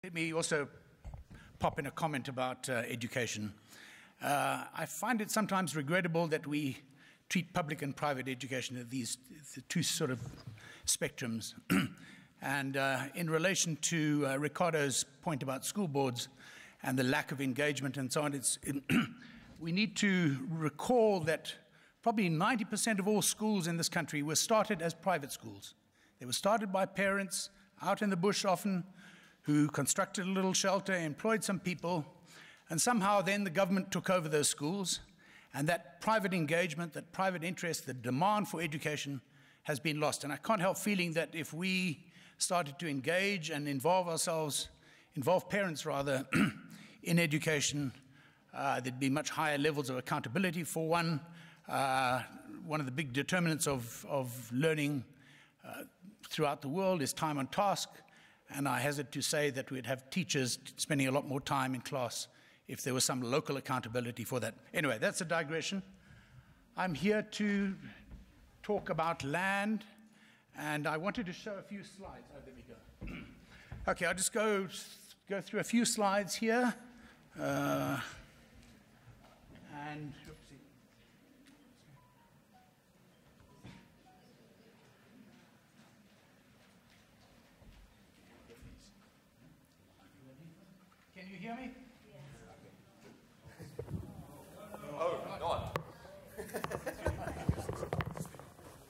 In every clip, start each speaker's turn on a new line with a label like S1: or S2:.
S1: Let me also pop in a comment about education. I find it sometimes regrettable that we treat public and private education as the two sort of spectrums. And in relation to Ricardo's point about school boards and the lack of engagement and so on, we need to recall that probably 90% of all schools in this country were started as private schools. They were started by parents out in the bush often, who constructed a little shelter, employed some people, and somehow then the government took over those schools, and that private engagement, that private interest, the demand for education has been lost. And I can't help feeling that if we started to engage and involve parents rather, in education, there'd be much higher levels of accountability for one. One of the big determinants of learning throughout the world is time on task. And I hazard to say that we'd have teachers spending a lot more time in class if there was some local accountability for that. Anyway, that's a digression. I'm here to talk about land, and I wanted to show a few slides. Oh, there we go. Okay, I'll just go through a few slides here. And oopsie. Can you hear me? Yes.
S2: Oh, not.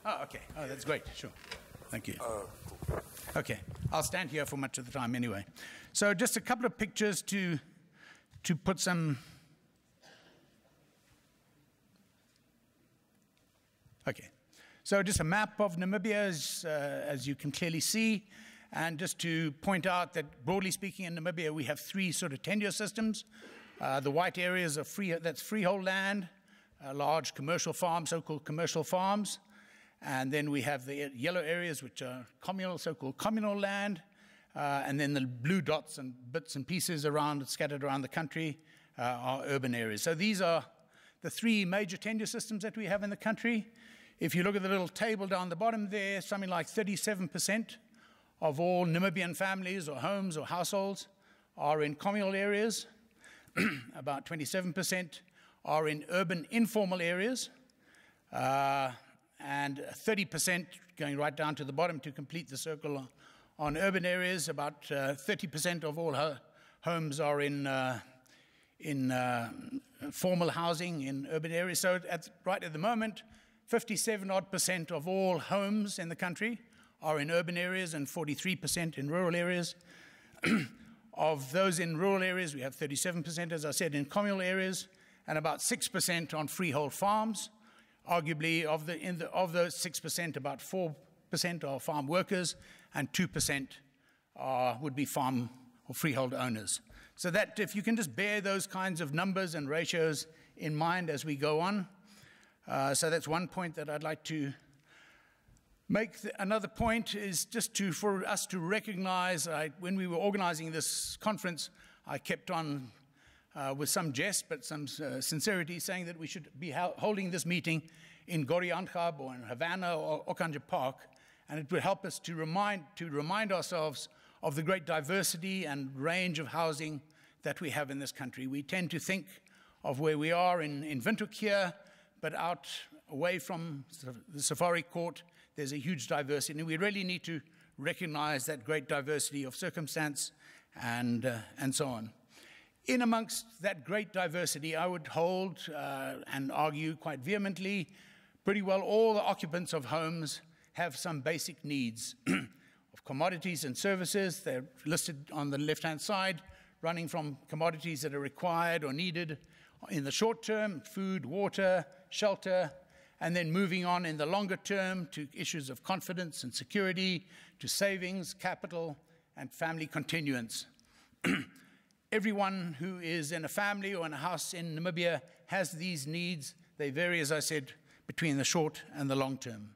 S1: Oh, okay. Oh, that's great. Sure. Thank you.
S2: Cool.
S1: Okay. I'll stand here for much of the time anyway. So just a couple of pictures to put some... Okay. So just a map of Namibia, as you can clearly see. And just to point out that, broadly speaking, in Namibia, we have three sort of tenure systems. The white areas are that's freehold land, large commercial farms, so-called commercial farms. And then we have the yellow areas, which are communal, so-called communal land. And then the blue dots and bits and pieces scattered around the country are urban areas. So these are the three major tenure systems that we have in the country. If you look at the little table down the bottom there, something like 37% of all Namibian families or homes or households are in communal areas. About 27% are in urban informal areas. And 30%, going right down to the bottom to complete the circle on urban areas, about 30% of all homes are in formal housing in urban areas. So right at the moment, 57% of all homes in the country are in urban areas and 43% in rural areas. Of those in rural areas, we have 37%, as I said, in communal areas, and about 6% on freehold farms. Arguably, of those 6%, about 4% are farm workers, and 2% would be farm or freehold owners. So that if you can just bear those kinds of numbers and ratios in mind as we go on. So that's one point that I'd like to make. Another point is just for us to recognize, when we were organizing this conference, I kept on with some jest but some sincerity saying that we should be holding this meeting in Goriankab or in Havana or Okanja Park, and it would help us to remind ourselves of the great diversity and range of housing that we have in this country. We tend to think of where we are in Windhoek here, but out away from the Safari Court, there's a huge diversity, and we really need to recognize that great diversity of circumstance and so on. In amongst that great diversity, I would hold and argue quite vehemently, pretty well all the occupants of homes have some basic needs of commodities and services. They're listed on the left-hand side, running from commodities that are required or needed in the short term, food, water, shelter, and then moving on in the longer term to issues of confidence and security, to savings, capital, and family continuance. Everyone who is in a family or in a house in Namibia has these needs. They vary, as I said, between the short and the long term.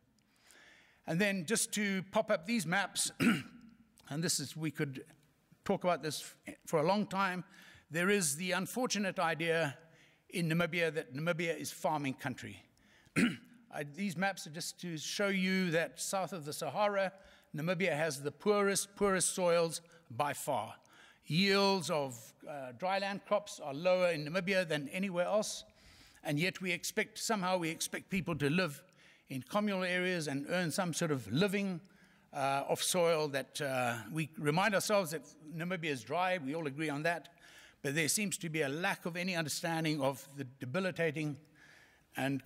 S1: And then just to pop up these maps, and we could talk about this for a long time, there is the unfortunate idea in Namibia that Namibia is farming country. These maps are just to show you that south of the Sahara, Namibia has the poorest soils by far. Yields of dryland crops are lower in Namibia than anywhere else, and yet somehow we expect people to live in communal areas and earn some sort of living off soil that we remind ourselves that Namibia is dry. We all agree on that, but there seems to be a lack of any understanding of the debilitating and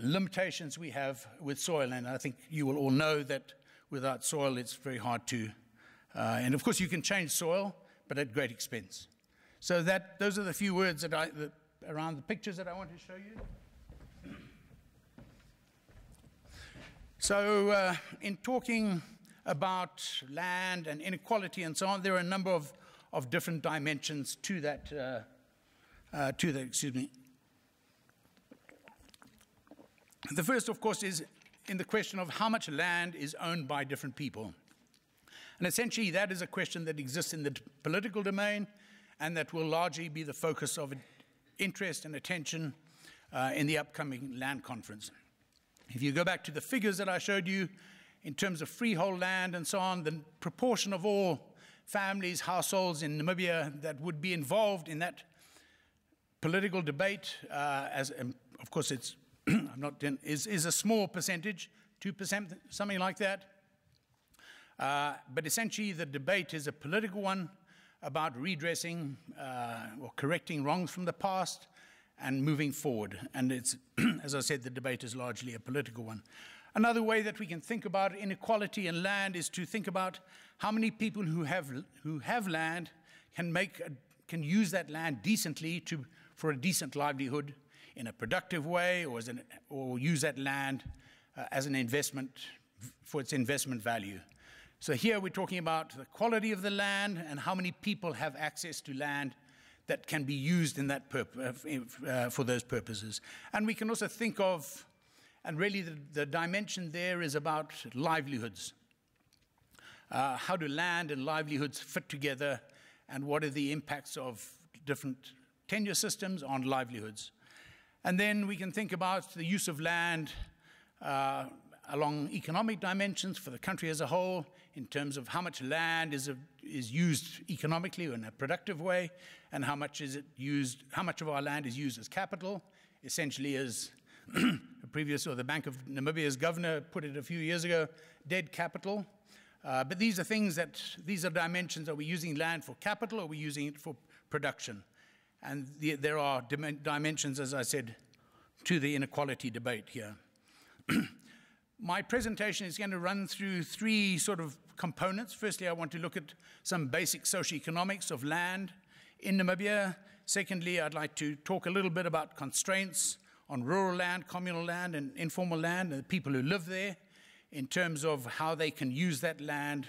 S1: limitations we have with soil, and I think you will all know that without soil it's very hard to, and of course you can change soil, but at great expense. So those are the few words around the pictures that I want to show you. So in talking about land and inequality and so on, there are a number of different dimensions to that, excuse me. The first, of course, is in the question of how much land is owned by different people. And essentially, that is a question that exists in the political domain and that will largely be the focus of interest and attention in the upcoming land conference. If you go back to the figures that I showed you in terms of freehold land and so on, the proportion of all families, households in Namibia that would be involved in that political debate, of course it's is a small percentage, 2%, something like that. But essentially, the debate is a political one about redressing or correcting wrongs from the past and moving forward. And it's, as I said, the debate is largely a political one. Another way that we can think about inequality in land is to think about how many people who have land can use that land decently for a decent livelihood in a productive way, or use that land as an investment for its investment value. So here we're talking about the quality of the land and how many people have access to land that can be used in that for those purposes. And we can also think of, and really the dimension there is about livelihoods. How do land and livelihoods fit together, and what are the impacts of different tenure systems on livelihoods? And then we can think about the use of land along economic dimensions for the country as a whole, in terms of how much land is used economically in a productive way, and how much of our land is used as capital, essentially as the Bank of Namibia's governor put it a few years ago, dead capital. But these are dimensions. Are we using land for capital, or are we using it for production? And there are dimensions, as I said, to the inequality debate here. My presentation is going to run through three sort of components. Firstly, I want to look at some basic socioeconomics of land in Namibia. Secondly, I'd like to talk a little bit about constraints on rural land, communal land, and informal land, and the people who live there, in terms of how they can use that land,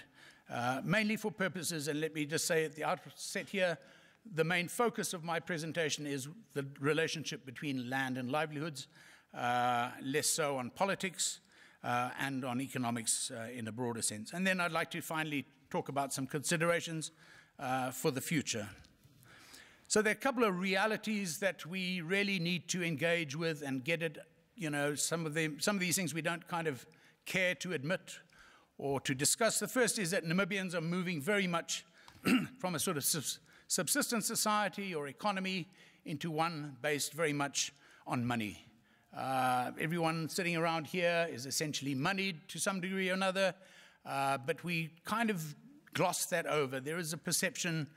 S1: mainly for purposes, and let me just say at the outset here, the main focus of my presentation is the relationship between land and livelihoods, less so on politics and on economics in a broader sense. And then I'd like to finally talk about some considerations for the future. So there are a couple of realities that we really need to engage with and get it, some of these things we don't kind of care to admit or to discuss. The first is that Namibians are moving very much from a sort of subsistence society or economy into one based very much on money. Everyone sitting around here is essentially moneyed to some degree or another, but we kind of gloss that over. There is a perception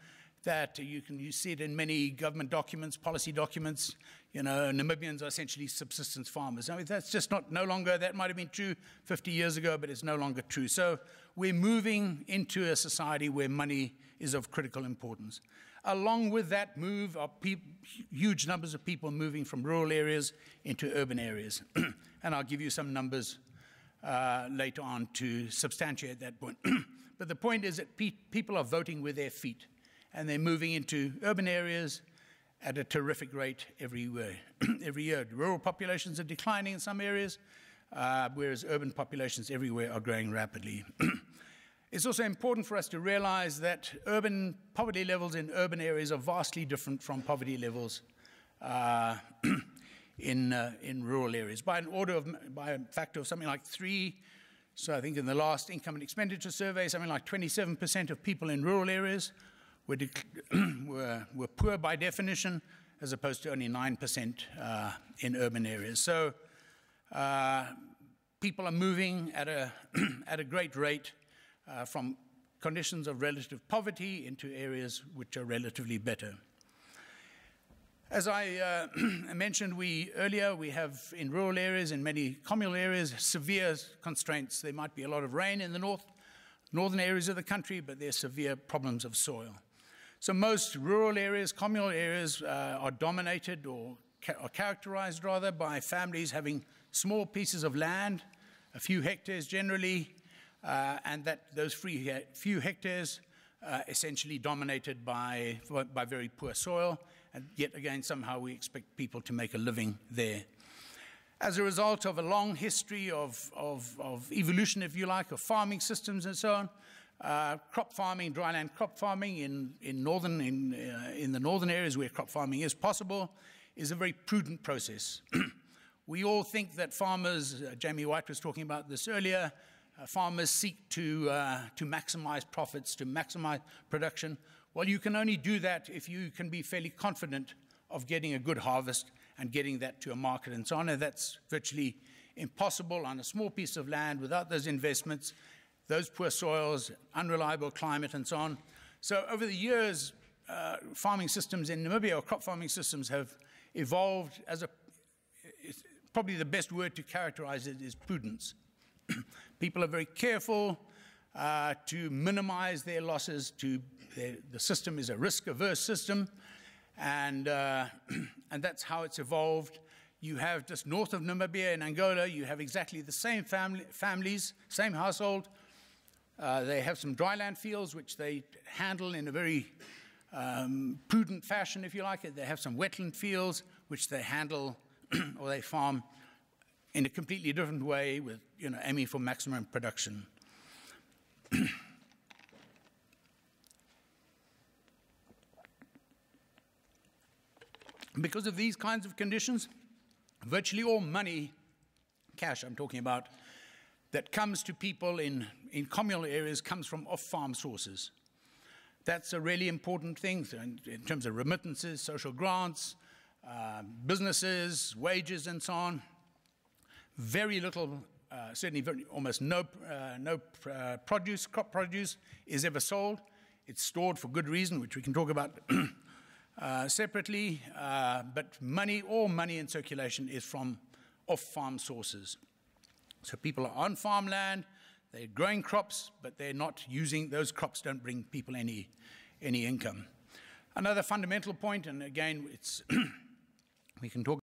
S1: that you see it in many government documents, policy documents. Namibians are essentially subsistence farmers. I mean, that's just no longer, that might have been true 50 years ago, but it's no longer true. So we're moving into a society where money is of critical importance. Along with that move are huge numbers of people moving from rural areas into urban areas. And I'll give you some numbers later on to substantiate that point. But the point is that people are voting with their feet, and they're moving into urban areas at a terrific rate every year. Rural populations are declining in some areas, whereas urban populations everywhere are growing rapidly. It's also important for us to realize that poverty levels in urban areas are vastly different from poverty levels in rural areas by a factor of something like 3. So I think in the last income and expenditure survey, something like 27% of people in rural areas were poor by definition, as opposed to only 9% in urban areas. So people are moving at a great rate from conditions of relative poverty into areas which are relatively better. As I mentioned earlier, we have in rural areas, in many communal areas, severe constraints. There might be a lot of rain in the northern areas of the country, but there are severe problems of soil. So most rural areas, communal areas, are dominated or are characterized rather by families having small pieces of land, a few hectares generally, and those few hectares essentially dominated by very poor soil. And yet again, somehow we expect people to make a living there. As a result of a long history of evolution, if you like, of farming systems and so on, crop farming, dryland crop farming in the northern areas where crop farming is possible, is a very prudent process. We all think that farmers, Jamie White was talking about this earlier, farmers seek to maximize profits, to maximize production. Well, you can only do that if you can be fairly confident of getting a good harvest and getting that to a market and so on. And that's virtually impossible on a small piece of land without those investments, those poor soils, unreliable climate, and so on. So over the years, farming systems in Namibia, or crop farming systems, have evolved as probably the best word to characterize it is prudence. People are very careful to minimize their losses. The system is a risk-averse system, and that's how it's evolved. You have just north of Namibia in Angola, you have exactly the same families, same household. They have some dryland fields which they handle in a very prudent fashion, if you like it. They have some wetland fields which they handle or they farm in a completely different way, with aiming for maximum production. Because of these kinds of conditions, virtually all money, cash I'm talking about, that comes to people in communal areas comes from off-farm sources. That's a really important thing in terms of remittances, social grants, businesses, wages, and so on. Very little, certainly almost no crop produce is ever sold. It's stored for good reason, which we can talk about separately, but all money in circulation is from off-farm sources. So people are on farmland, they're growing crops, but they're not using, those crops don't bring people any income. Another fundamental point, and again, we can talk